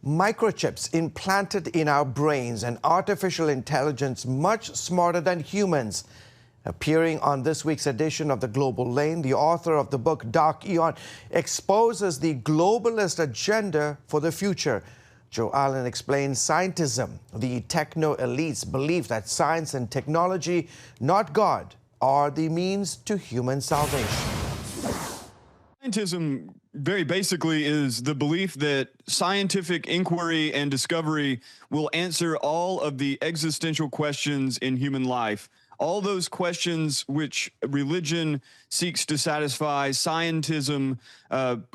Microchips implanted in our brains and artificial intelligence much smarter than humans. Appearing on this week's edition of The Global Lane, the author of the book Dark Eon exposes the globalist agenda for the future. Joe Allen explains scientism. The techno-elites believe that science and technology, not God, are the means to human salvation. Scientism, very basically, is the belief that scientific inquiry and discovery will answer all of the existential questions in human life. All those questions which religion seeks to satisfy, scientism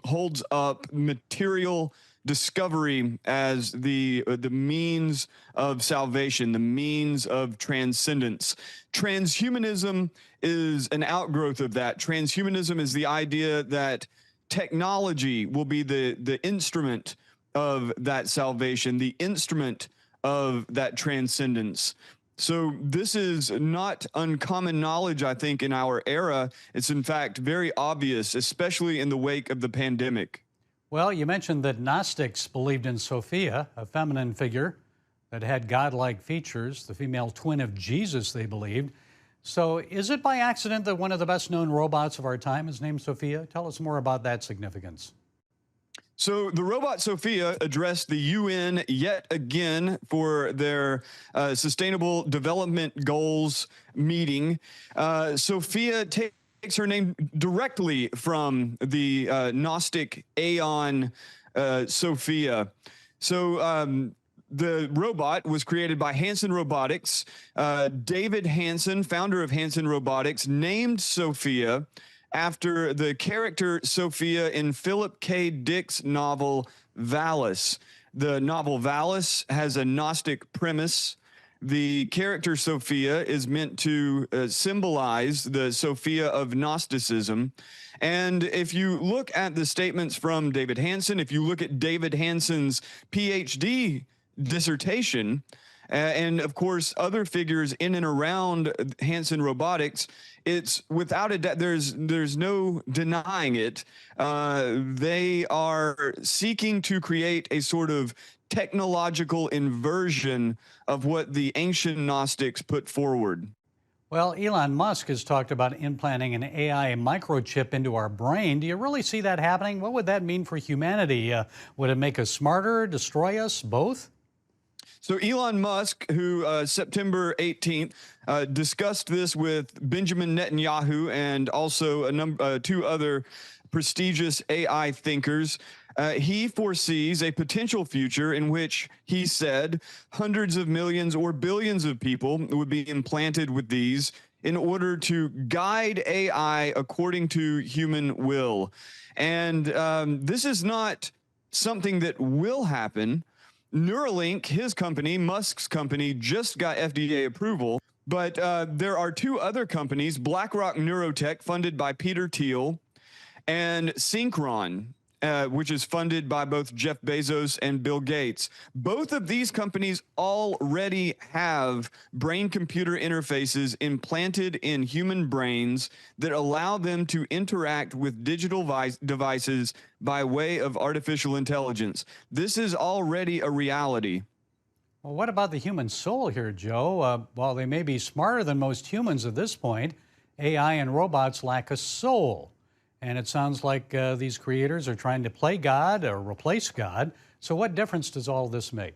holds up material discovery as the means of salvation, the means of transcendence. Transhumanism is an outgrowth of that. Transhumanism is the idea that technology will be the instrument of that salvation, the instrument of that transcendence. So this is not uncommon knowledge, I think, in our era. It's in fact very obvious, especially in the wake of the pandemic. Well, you mentioned that Gnostics believed in Sophia, a feminine figure that had godlike features, the female twin of Jesus, they believed. So is it by accident that one of the best-known robots of our time is named Sophia? Tell us more about that significance. So the robot Sophia addressed the UN yet again for their Sustainable Development Goals meeting. Sophia takes her name directly from the Gnostic Aeon Sophia. So the robot was created by Hanson Robotics. David Hanson, founder of Hanson Robotics, named Sophia after the character Sophia in Philip K. Dick's novel Valis. The novel Valis has a Gnostic premise. The character Sophia is meant to symbolize the Sophia of Gnosticism. And if you look at the statements from David Hanson, if you look at David Hanson's PhD dissertation, and of course other figures in and around Hanson Robotics, it's without a doubt, there's no denying it. They are seeking to create a sort of technological inversion of what the ancient Gnostics put forward. Well, Elon Musk has talked about implanting an AI microchip into our brain. Do you really see that happening? What would that mean for humanity? Would it make us smarter, destroy us, both? So Elon Musk, who September 18th discussed this with Benjamin Netanyahu and also two other prestigious AI thinkers, he foresees a potential future in which, he said, hundreds of millions or billions of people would be implanted with these in order to guide AI according to human will. And this is not something that will happen. Neuralink, his company, Musk's company, just got FDA approval, but there are two other companies, BlackRock Neurotech, funded by Peter Thiel, and Synchron, which is funded by both Jeff Bezos and Bill Gates. Both of these companies already have brain-computer interfaces implanted in human brains that allow them to interact with digital devices by way of artificial intelligence. This is already a reality. Well, what about the human soul here, Joe? While they may be smarter than most humans at this point, AI and robots lack a soul. And it sounds like these creators are trying to play God or replace God. So what difference does all this make?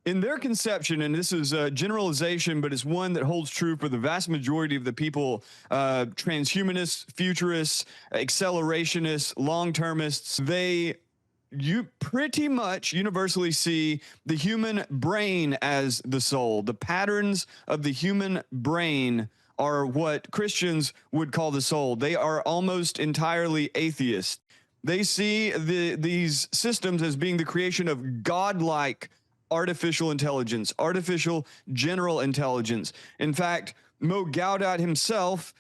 In their conception, and this is a generalization, but it's one that holds true for the vast majority of the people, transhumanists, futurists, accelerationists, long-termists, you pretty much universally see the human brain as the soul. The patterns of the human brain are what Christians would call the soul. They are almost entirely atheist. They see these systems as being the creation of godlike artificial intelligence, artificial general intelligence. In fact, Mo Gaudat himself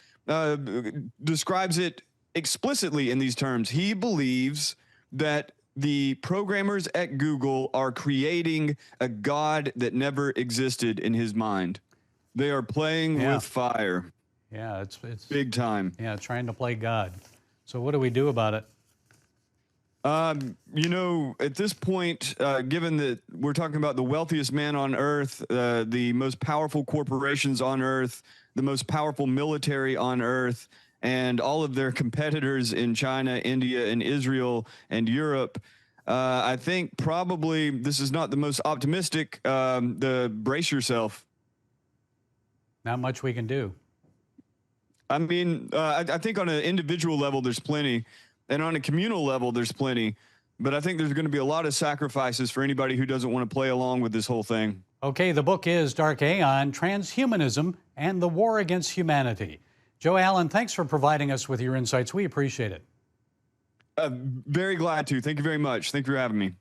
describes it explicitly in these terms. He believes that the programmers at Google are creating a God that never existed in his mind. They are playing with fire. Yeah, it's big time. Yeah, trying to play God. So what do we do about it? You know, at this point, given that we're talking about the wealthiest man on earth, the most powerful corporations on earth, the most powerful military on earth, and all of their competitors in China, India, and Israel and Europe, I think probably this is not the most optimistic. Brace yourself. Not much we can do. I mean, I think on an individual level, there's plenty. And on a communal level, there's plenty. But I think there's going to be a lot of sacrifices for anybody who doesn't want to play along with this whole thing. Okay, the book is Dark Aeon, Transhumanism and the War Against Humanity. Joe Allen, thanks for providing us with your insights. We appreciate it. Very glad to. Thank you very much. Thank you for having me.